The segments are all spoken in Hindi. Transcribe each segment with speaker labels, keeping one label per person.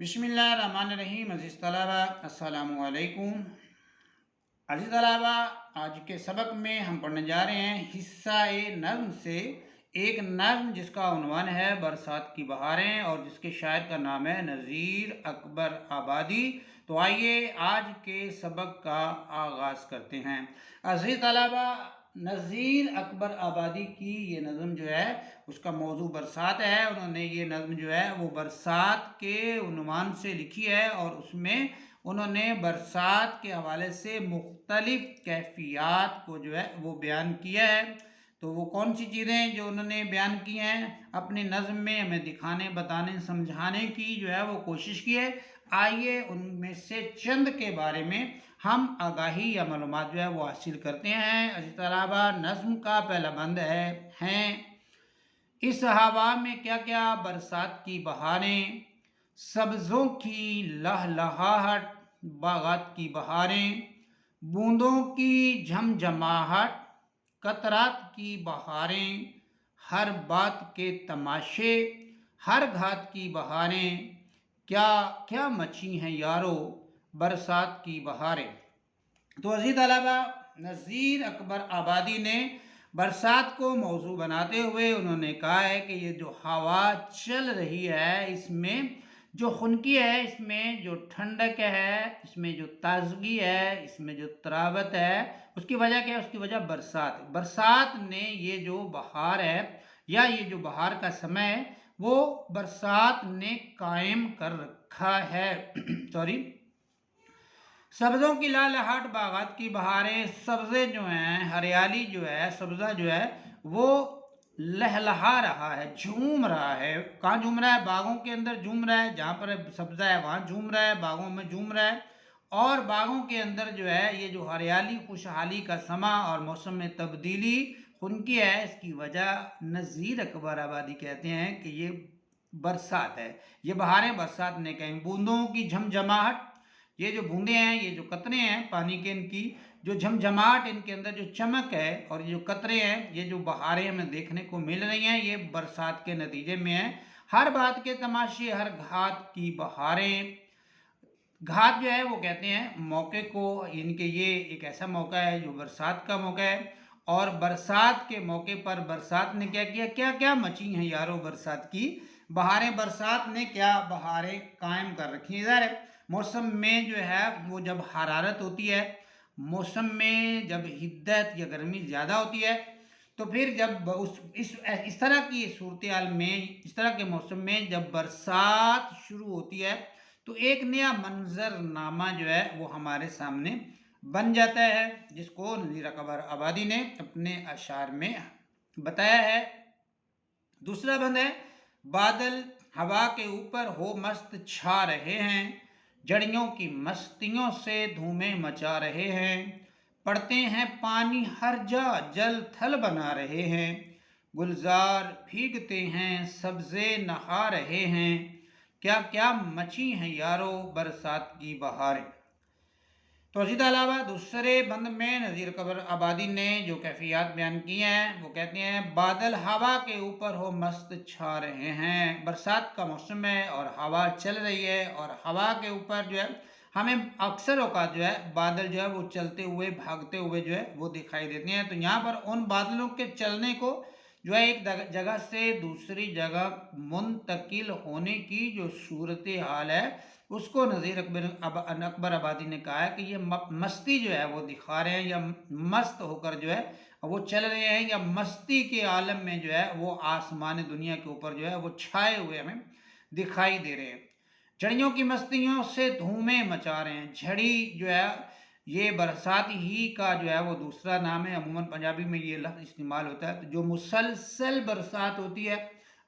Speaker 1: बिस्मिल्लाहिर्रहमानिर्रहीम। अज़ीज़ तलबा अस्सलामु अलैकुम। अज़ीज़ तलबा, आज के सबक में हम पढ़ने जा रहे हैं हिस्सा ए नज़्म से एक नज़्म जिसका उन्वान है बरसात की बहारें और जिसके शायर का नाम है नज़ीर अकबर आबादी। तो आइए आज के सबक का आगाज़ करते हैं। अज़ीज़ तलबा, नज़ीर अकबर आबादी की ये नज़्म जो है उसका मौजू बरसात है। उन्होंने ये नज़्म जो है वो बरसात के उन्वान से लिखी है और उसमें उन्होंने बरसात के हवाले से मुख्तलिफ कैफियत को जो है वो बयान किया है। तो वो कौन सी चीज़ें जो उन्होंने बयान की हैं अपनी नज़्म में हमें दिखाने, बताने, समझाने की जो है वो कोशिश की है। आइए उनमें से चंद के बारे में हम आगाही या मालूमात जो है वो हासिल करते हैं। इसी तरह नज़्म का पहला बंद है इस हवा में क्या क्या बरसात की बहारें, सब्ज़ों की लहलहाहट, बागात की बहारें, बूंदों की झमझमाहट, कतरात की बहारें, हर बात के तमाशे, हर घात की बहारें, क्या क्या मची हैं यारो बरसात की बहारें। तो अज़ीज़ तलबा, नज़ीर अकबर आबादी ने बरसात को मौजू बनाते हुए उन्होंने कहा है कि ये जो हवा चल रही है इसमें जो खुनकी है, इसमें जो ठंडक है, इसमें जो ताजगी है, इसमें जो तरावत है, उसकी वजह क्या है? उसकी वजह बरसात है। बरसात ने ये जो बहार है या ये जो बहार का समय है वो बरसात ने कायम कर रखा है। सॉरी, सब्ज़ों की लहलहाट, बागात की बहारें, सब्ज़े जो हैं, हरियाली जो है, सब्ज़ा जो है वो लहलहा रहा है, झूम रहा है। कहाँ झूम रहा है? बागों के अंदर झूम रहा है। जहाँ पर सब्ज़ा है वहाँ झूम रहा है, बागों में झूम रहा है। और बागों के अंदर जो है ये जो हरियाली, खुशहाली का समा और मौसम में तब्दीली उनकी है, इसकी वजह नज़ीर अकबर आबादी कहते हैं कि ये बरसात है। ये बहारें बरसात ने कहीं बूंदों की झमझमाहट, ये जो बूंदे हैं, ये जो कतरे हैं पानी के, इनकी जो झमझमाहट, इनके अंदर जो चमक है, और ये जो कतरे हैं, ये जो बहारें हमें देखने को मिल रही हैं, ये बरसात के नतीजे में है। हर बात के तमाशे, हर घात की बहारें। घात जो है वो कहते हैं मौके को, इनके ये एक ऐसा मौका है जो बरसात का मौका है। और बरसात के मौके पर बरसात ने क्या किया? क्या क्या मची हैं यारो बरसात की बहारें। बरसात ने क्या बहारें कायम कर रखी हैं। ज़ाहिर है मौसम में जो है वो जब हरारत होती है, मौसम में जब हिद्दत या गर्मी ज़्यादा होती है, तो फिर जब इस तरह की सूरत हाल में, इस तरह के मौसम में जब बरसात शुरू होती है तो एक नया मंजरनामा जो है वो हमारे सामने बन जाता है, जिसको नज़ीर अकबर आबादी ने अपने अशार में बताया है। दूसरा बंद है बादल हवा के ऊपर हो मस्त छा रहे हैं, जड़ियों की मस्तियों से धूमें मचा रहे हैं, पड़ते हैं पानी हर जा जल थल बना रहे हैं, गुलजार भीगते हैं सब्ज़े नहा रहे हैं, क्या क्या मची हैं यारो बरसात की बहारें। तो इसके अलावा दूसरे बंद में नज़ीर अकबर आबादी ने जो कैफियत बयान की हैं वो कहते हैं बादल हवा के ऊपर हो मस्त छा रहे हैं। बरसात का मौसम है और हवा चल रही है, और हवा के ऊपर जो है हमें अक्सर औकात जो है बादल जो है वो चलते हुए, भागते हुए जो है वो दिखाई देते हैं। तो यहाँ पर उन बादलों के चलने को जो है एक जगह से दूसरी जगह मुंतकिल होने की जो सूरत हाल है उसको नज़ीर अकबर आबादी ने कहा है कि ये मस्ती जो है वो दिखा रहे हैं, या मस्त होकर जो है वो चल रहे हैं, या मस्ती के आलम में जो है वो आसमान दुनिया के ऊपर जो है वो छाए हुए हमें दिखाई दे रहे हैं। झड़ियों की मस्तियों से धूमें मचा रहे हैं। झड़ी जो है ये बरसात ही का जो है वो दूसरा नाम है। अमूमन पंजाबी में ये लफ्ज़ इस्तेमाल होता है। तो जो मुसलसल बरसात होती है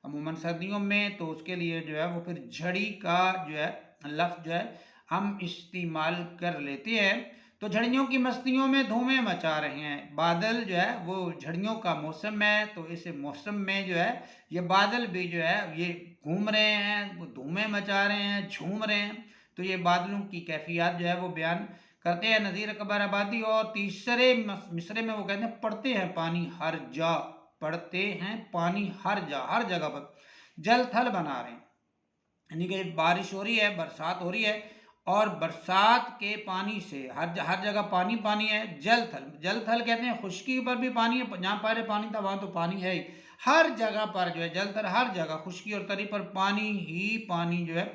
Speaker 1: अमूमन सर्दियों में, तो उसके लिए जो है वो फिर झड़ी का जो है लफ्ज़ जो है हम इस्तेमाल कर लेते हैं। तो झड़ियों की मस्तियों में धूमें मचा रहे हैं। बादल जो है वो झड़ियों का मौसम है, तो इस मौसम में जो है ये बादल भी जो है ये घूम रहे हैं, वो धूमें मचा रहे हैं, झूम रहे हैं। तो ये बादलों की कैफियत जो है वो बयान करते हैं नज़ीर अकबर आबादी। और तीसरे मिसरे में वो कहते हैं पड़ते हैं पानी हर जा, पड़ते हैं पानी हर जा, हर जगह पर जल थल बना रहे हैं। यानी कि बारिश हो रही है, बरसात हो रही है, और बरसात के पानी से हर जगह पानी पानी है। जल थल, जल थल कहते हैं खुश्की पर भी पानी है, जहाँ पहले पानी था वहाँ तो पानी है ही। हर जगह पर जो है जल थल, हर जगह खुश्की और तरी पर पानी ही पानी जो है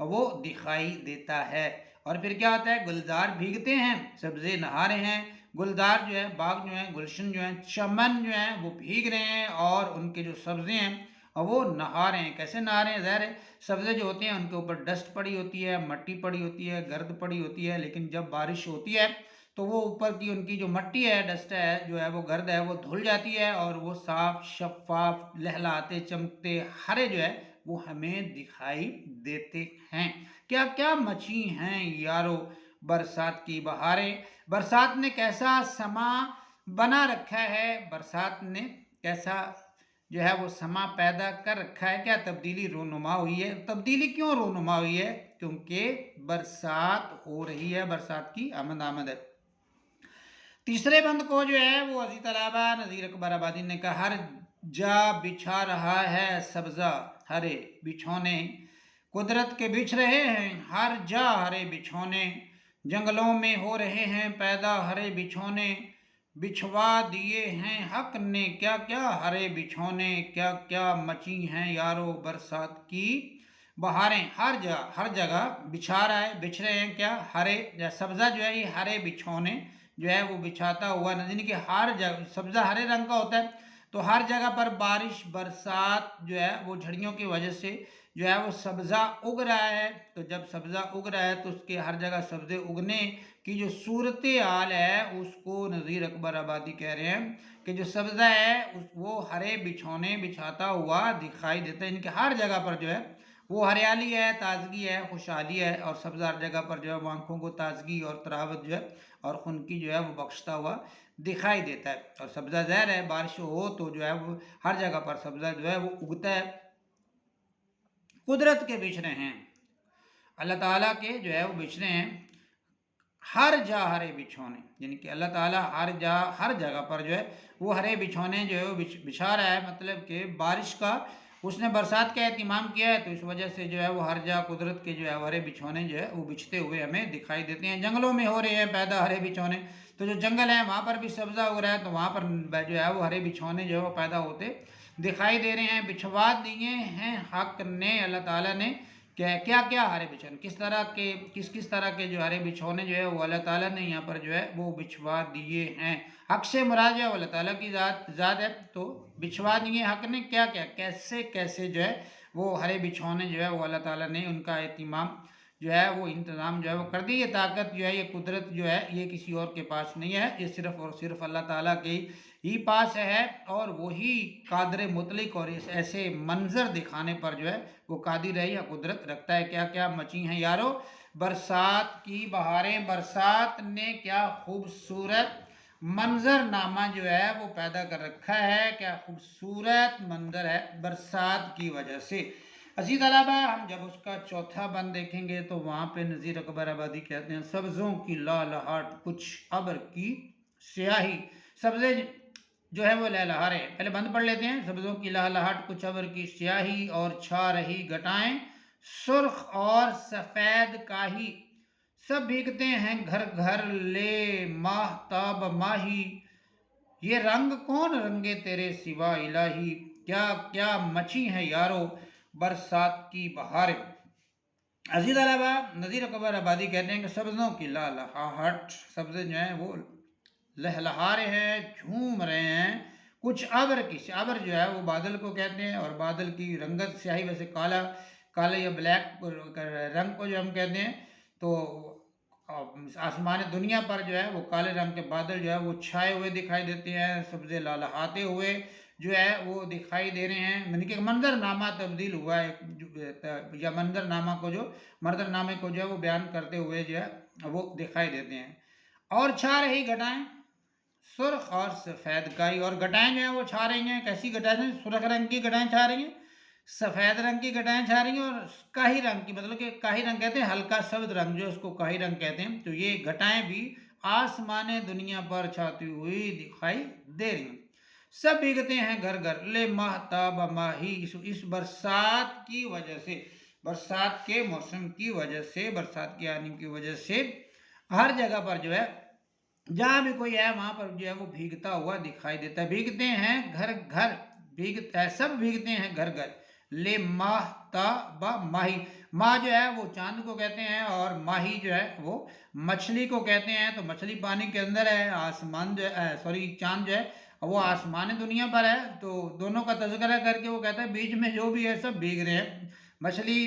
Speaker 1: वो दिखाई देता है। और फिर क्या होता है, गुलजार भीगते हैं, सब्जे नहा रहे हैं, गुलजार जो है, बाग जो है, गुलशन जो है, चमन जो है वो भीग रहे हैं, और उनके जो सब्जे हैं वो नहा रहे हैं। कैसे नहा रहे हैं, ज़ाहिर है सब्ज़े जो होते हैं उनके ऊपर डस्ट पड़ी होती है, मट्टी पड़ी होती है, गर्द पड़ी होती है, लेकिन जब बारिश होती है तो वो ऊपर की उनकी जो मट्टी है, डस्ट है जो है, वो गर्द है, वो धुल जाती है, और वो साफ शफाफ लहलाते चमकते हरे जो है वो हमें दिखाई देते हैं। क्या क्या मची हैं यारो बरसात की बहारें। बरसात ने कैसा समा बना रखा है, बरसात ने कैसा जो है वो समा पैदा कर रखा है। क्या तब्दीली रोनुमा हुई है। तब्दीली क्यों रोनुमा हुई है, क्योंकि बरसात हो रही है, बरसात की आमद आमद है। तीसरे बंद को जो है वो अजीज तलाबा नज़ीर अकबर आबादी ने कहा, हर जा बिछा रहा है सब्जा हरे बिछौने, कुदरत के बिछ रहे हैं हर जा हरे बिछौने, जंगलों में हो रहे हैं पैदा हरे बिछौने, बिछवा दिए हैं हक ने क्या क्या हरे बिछौने, क्या क्या मची हैं यारो बरसात की बहारें। हर जगह बिछा रहा है, बिछ रहे हैं क्या, हरे या सब्जा जो है ये हरे बिछौने जो है वो बिछाता हुआ नजर, कि हर जगह सब्जा हरे रंग का होता है, तो हर जगह पर बारिश बरसात जो है वो झड़ियों की वजह से जो है वो सब्जा उग रहा है। तो जब सब्जा उग रहा है तो उसके हर जगह सब्जे उगने की जो सूरत हाल है उसको नज़ीर अकबर आबादी कह रहे हैं कि जो सब्जा है वो हरे बिछौने बिछाता हुआ दिखाई देता है। इनके हर जगह पर जो है वो हरियाली है, ताजगी है, खुशहाली है, और सब्जा हर जगह पर जो है वो आंखों को ताजगी और तरावत जो है और खुनकी जो है वो बख्शता हुआ दिखाई देता है। और सब्जा ज़ाहिर है बारिश हो तो जो है वो हर जगह पर सब्जा जो है वो उगता है। कुदरत के बिछ रहे हैं, अल्लाह ताला के जो है वो बिछ रहे हैं हर जा हरे बिछौने, यानी कि अल्लाह ताला हर जगह पर जो है वो हरे बिछौने जो है वो बिछा रहा है। मतलब कि बारिश का उसने बरसात का एहतमाम किया है, तो इस वजह से जो है वो हर जगह कुदरत के जो है हरे बिछौने जो है वो बिछते हुए हमें दिखाई देते हैं। जंगलों में हो रहे हैं पैदा हरे बिछौने, तो जो जंगल है वहाँ पर भी सब्जा हो रहा है, तो वहाँ पर जो है वो हरे बिछौने जो है वो पैदा होते दिखाई दे रहे हैं। बिछवा दिए हैं हक ने, अल्लाह ताला ने क्या क्या क्या हरे बिछौने, किस तरह के जो हरे बिछौने जो है वो अल्लाह ताला ने यहाँ पर जो है वो बिछवा दिए हैं। हक से मुराद जो है अल्लाह ताला की ज़ात है, तो बिछवा दिए हक ने क्या क्या कैसे कैसे जो है वो हरे बिछौने जो है वो अल्लाह ताला ने उनका एहतिमाम जो है वो इंतज़ाम जो है वो कर दी। ये ताकत जो है ये कुदरत जो है ये किसी और के पास नहीं है, ये सिर्फ़ और सिर्फ अल्लाह ताला के ही पास है, और वही कादर मुतलिक और इस ऐसे मंजर दिखाने पर जो है वो कादिर है या कुदरत रखता है। क्या क्या मची हैं यारो बरसात की बहारें, बरसात ने क्या खूबसूरत मंजरनामा जो है वो पैदा कर रखा है, क्या खूबसूरत मंजर है बरसात की वजह से। अजीज अलावा हम जब उसका चौथा बंद देखेंगे तो वहाँ पे नज़ीर अकबर आबादी कहते हैं, सब्ज़ों की लहलहाट कुछ अबर की स्याही, सब्ज़े जो है वो लहलहा रहे हैं। पहले बंद पढ़ लेते हैं। सब्ज़ों की लहलहाट कुछ अबर की स्याही और छा रही घटाएं, सुर्ख और सफ़ेद काही, सब भीगते हैं घर घर ले माहताब माही, ये रंग कौन रंगे तेरे सिवा इलाही, क्या क्या मची है यारो बरसात की बहारें। अजीज अलावा नज़ीर अकबर आबादी कहते हैं कि सब्ज़ों की लहलहाट, सब्ज़े जो हैं वो लहलहा रहे हैं, झूम रहे हैं, कुछ अबर की, अबर जो है वो बादल को कहते हैं, और बादल की रंगत स्याही वैसे काला काले या ब्लैक रंग को जो हम कहते हैं, तो आसमान दुनिया पर जो है वो काले रंग के बादल जो है वो छाए हुए दिखाई देते हैं, सब्ज़े लहलहाते हुए जो है वो दिखाई दे रहे हैं। यानी कि मंजरनामा तब्दील हुआ है, या मंजरनामा को जो मंजरनामे को जो है वो बयान करते हुए जो है वो दिखाई देते हैं। और छा रही घटाएं, सुर्ख और सफ़ेद काई, और घटाएं जो है वो छा रही हैं। कैसी घटाएं, सुर्ख रंग की घटाएं छा रही हैं, सफ़ेद रंग की घटाएं छा रही हैं, और काही रंग की, मतलब कि काही रंग कहते हैं हल्का सब्ज रंग, जो उसको काही रंग कहते हैं। तो ये घटाएं भी आसमान दुनिया पर छाती हुई दिखाई दे रही हैं। सब भीगते हैं घर घर ले माहताब माही, इस बरसात की वजह से। बरसात के मौसम की वजह से, बरसात के आने की वजह से हर जगह पर जो है, जहाँ भी कोई है वहाँ पर जो है वो भीगता हुआ दिखाई देता है। भीगते हैं घर घर, भीगता है, सब भीगते हैं घर घर। ले माह ता बा माही, माह जो है वो चांद को कहते हैं और माही जो है वो मछली को कहते हैं। तो मछली पानी के अंदर है, आसमान जो है, सॉरी चांद जो है वो आसमान दुनिया पर है। तो दोनों का तज़किरा करके वो कहता है बीच में जो भी है सब भीग रहे हैं। मछली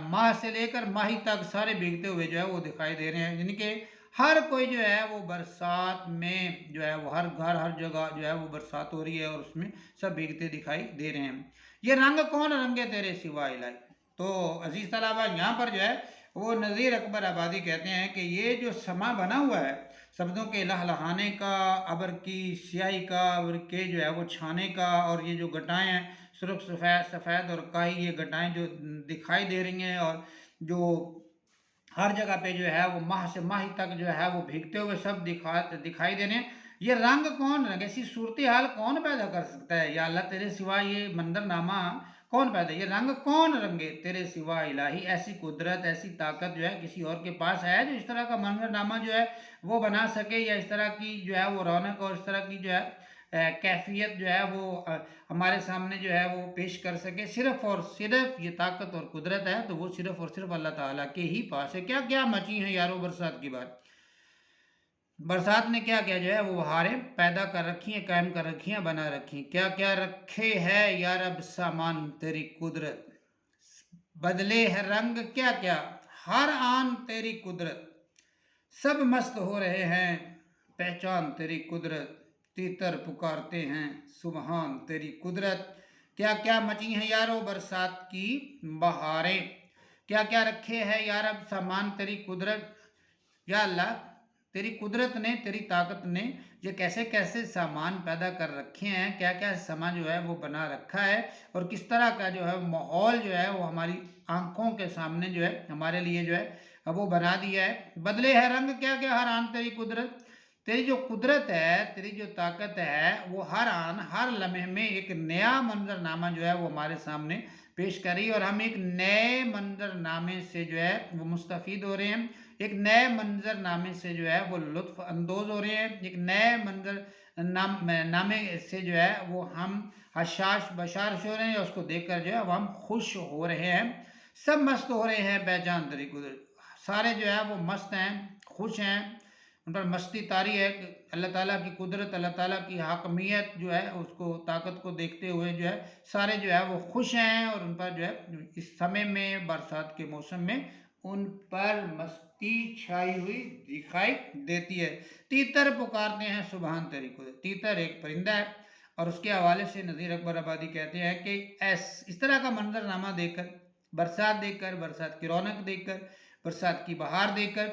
Speaker 1: माह से लेकर माही तक सारे भीगते हुए जो है वो दिखाई दे रहे हैं, जिनके हर कोई जो है वो बरसात में जो है वो हर घर हर जगह जो है वो बरसात हो रही है और उसमें सब भीगते दिखाई दे रहे हैं। ये रंग कौन रंगे तेरे सिवा इलाही। तो अजीज तलबा यहाँ पर जो है वो नज़ीर अकबर आबादी कहते हैं कि ये जो समा बना हुआ है शब्दों के लहलहाने का, अबर की स्याही का, अबर के जो है वो छाने का, और ये जो घटाएं हैं सुर्ख सफ़ेद सफ़ेद और काई, ये घटाएं जो दिखाई दे रही हैं और जो हर जगह पे जो है वो माह से माही तक जो है वो भीगते हुए सब दिखाई देने। ये रंग कौन रंग, ऐसी सूरत हाल कौन पैदा कर सकता है या अल्लाह तेरे सिवा, ये मंजरनामा कौन पैदा, ये रंग कौन रंगे तेरे सिवा इलाही। ऐसी कुदरत, ऐसी ताकत जो है किसी और के पास है जो इस तरह का मंजरनामा जो है वो बना सके, या इस तरह की जो है वो रौनक और इस तरह की जो है कैफियत जो है वो हमारे सामने जो है वो पेश कर सके। सिर्फ और सिर्फ ये ताकत और कुदरत है तो वो सिर्फ और सिर्फ अल्लाह ताला के ही पास है। क्या क्या मची हैं यारो बरसात की बात। बरसात ने क्या क्या जो है वो बहारें पैदा कर रखी हैं, कायम कर रखी हैं, बना रखी हैं। क्या क्या रखे है यार अब सामान तेरी कुदरत, बदले है रंग क्या क्या हर आन तेरी कुदरत, सब मस्त हो रहे हैं पहचान तेरी कुदरत, तीतर पुकारते हैं सुबहान तेरी कुदरत। क्या क्या मची हैं यारो बरसात की बहारें, क्या क्या रखे हैं यार अब सामान तेरी कुदरत। या अल्लाह तेरी कुदरत ने, तेरी ताकत ने ये कैसे कैसे सामान पैदा कर रखे हैं, क्या क्या सामान जो है वो बना रखा है, और किस तरह का जो है माहौल जो है वो हमारी आंखों के सामने जो है हमारे लिए जो है वो बना दिया है। बदले है रंग क्या क्या हर आन तेरी कुदरत, तेरी जो कुदरत है, तेरी जो ताकत है वो हर आन हर लम्हे में एक नया मंजरनामा जो है वो हमारे सामने पेश करी, और हम एक नए मंजरनामे से जो है वो मुस्तफ़ीद हो रहे हैं, एक नए मंजरनामे से जो है वो लुत्फ अंदोज हो रहे हैं, एक नए नामे से जो है वो हम हशाश बशाश हो रहे हैं, उसको देखकर जो है वो हम खुश हो रहे हैं। सब मस्त हो रहे हैं पहचान तेरी कुदरत, सारे जो है वो मस्त हैं, खुश हैं, उन पर मस्ती तारी है। अल्लाह ताला की कुदरत, अल्लाह ताला की हाकमियत जो है उसको, ताकत को देखते हुए जो है सारे जो है वो खुश हैं, और उन पर जो है इस समय में बरसात के मौसम में उन पर मस्ती छाई हुई दिखाई देती है। तीतर पुकारते हैं सुबहान तेरी कुदरत, तीतर एक परिंदा है और उसके हवाले से नज़ीर अकबर आबादी कहते हैं कि इस तरह का मंजरनामा देखकर, बरसात देखकर, बरसात की रौनक देखकर, बरसात की बहार देखकर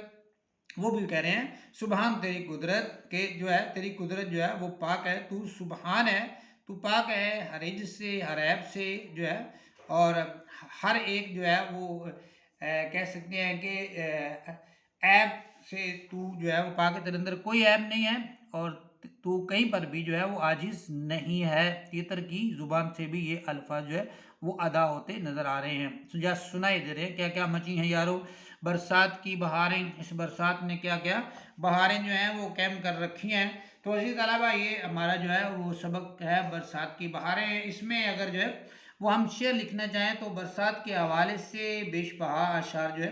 Speaker 1: वो भी कह रहे हैं सुबहान तेरी कुदरत के जो है, तेरी कुदरत जो है वो पाक है, तू सुबहान है, तू पाक है हर इज से, हर ऐब से जो है, और हर एक जो है वो कह सकते हैं कि ऐब से तू जो है वो पाक है, तेरे अंदर कोई ऐब नहीं है, और तू कहीं पर भी जो है वो आजिज नहीं है। तीतर की जुबान से भी ये अल्फाज जो है वो अदा होते नजर आ रहे हैं, या सुनाई दे रहे हैं। क्या क्या मची हैं यारो बरसात की बहारें, इस बरसात ने क्या क्या बहारें जो हैं वो कैम कर रखी हैं। तो इसी अलावा ये हमारा जो है वो सबक है बरसात की बहारें। इसमें अगर जो है वो हम शेर लिखना चाहें तो बरसात के हवाले से बेशबहा अशार जो है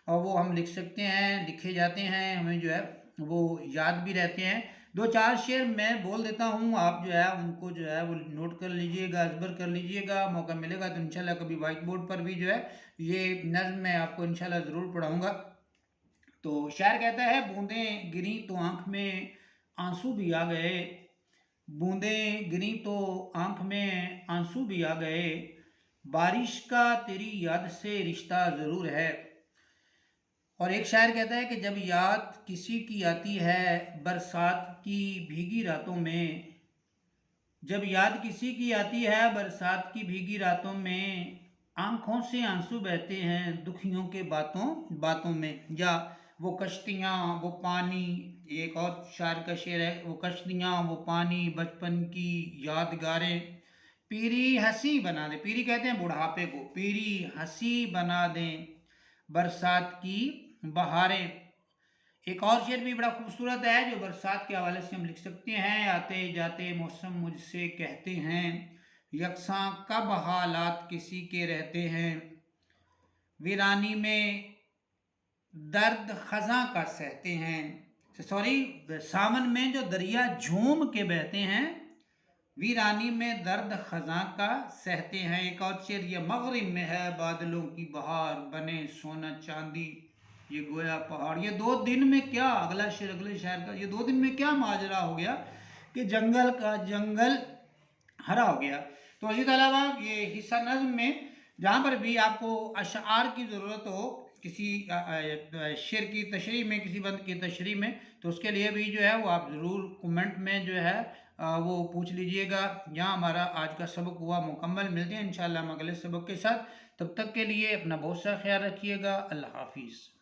Speaker 1: और वो हम लिख सकते हैं, लिखे जाते हैं, हमें जो है वो याद भी रहते हैं। दो चार शेर मैं बोल देता हूँ, आप जो है उनको जो है वो नोट कर लीजिएगा, अजबर कर लीजिएगा। मौका मिलेगा तो इंशाल्लाह कभी वाइट बोर्ड पर भी जो है ये नज़्म मैं आपको इंशाल्लाह ज़रूर पढ़ाऊँगा। तो शायर कहता है बूंदें गिरी तो आँख में आंसू भी आ गए, बूंदें गिरी तो आँख में आंसू भी आ गए, बारिश का तेरी याद से रिश्ता ज़रूर है। और एक शायर कहता है कि जब याद किसी की आती है बरसात की भीगी रातों में, जब याद किसी की आती है बरसात की भीगी रातों में, आंखों से आंसू बहते हैं दुखियों के बातों बातों में। या वो कश्तियाँ वो पानी, एक और शायर का शेर है, वो कश्तियाँ वो पानी बचपन की यादगारें, पीरी हंसी बना दें, पीरी कहते हैं बुढ़ापे को, पीरी हंसी बना दें बरसात की बहारें। एक और शेर भी बड़ा खूबसूरत है जो बरसात के हवाले से हम लिख सकते हैं। आते जाते मौसम मुझसे कहते हैं, यकसां कब हालात किसी के रहते हैं। वीरानी में दर्द खजा का सहते हैं, सॉरी, सावन में जो दरिया झूम के बहते हैं, वीरानी में दर्द खजा का सहते हैं। एक और शेर, ये मगरिब में है बादलों की बहार, बने सोना चांदी ये गोया पहाड़। ये 2 दिन में क्या, अगला शेर अगले शहर का, ये 2 दिन में क्या माजरा हो गया कि जंगल का जंगल हरा हो गया। तो इसी के अलावा ये हिस्सा नज़्म में जहाँ पर भी आपको अशआर की ज़रूरत हो किसी शेर की तशरीह में, किसी बंद की तशरीह में, तो उसके लिए भी जो है वो आप ज़रूर कमेंट में जो है वो पूछ लीजिएगा। यहाँ हमारा आज का सबक हुआ मुकम्मल। मिलते हैं इंशाअल्लाह हम अगले सबक के साथ। तब तक के लिए अपना बहुत सा ख्याल रखिएगा। अल्लाह हाफिज़।